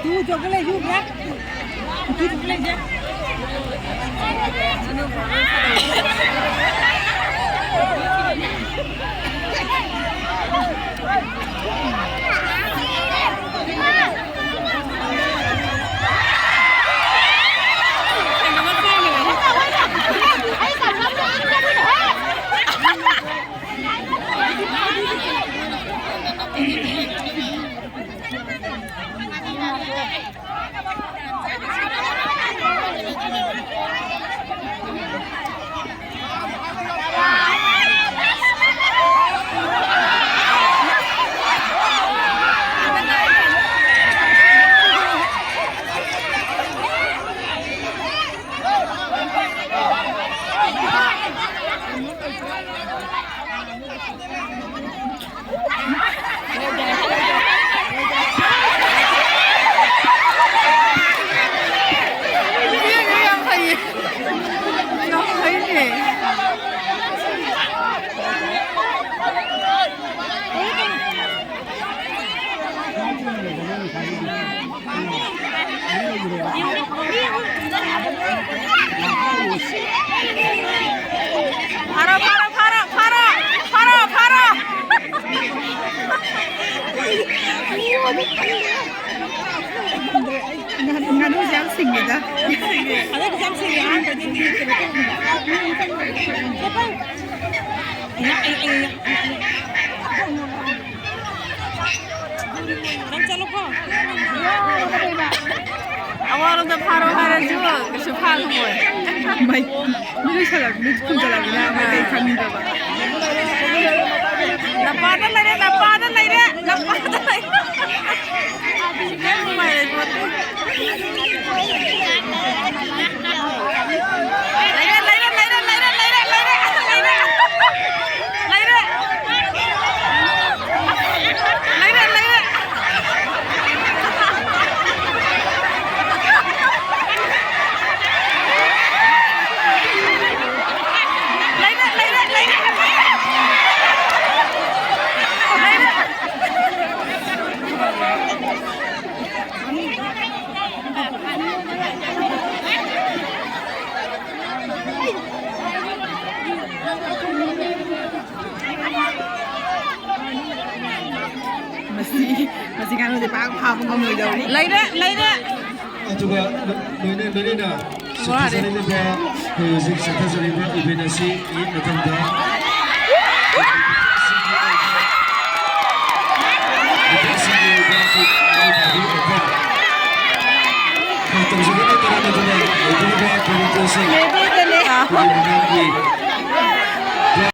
Tu chocolate juga. Tu chocolate ya. Nganu Giáng sinh người ta. Ada Giáng sinh ya, jadi awal udah paro hari juga, kesukaan gue. Baik, ini salah, ini pun salah ya, mereka ikan juga. Napatan lagi, napatan lagi, napatan lagi. Masih kan udah paham ngomong jauh. Lấy đấy. juga nơi nào sudah saya lihat sudah saya lihat ibadah ini tentang Untuk segera kita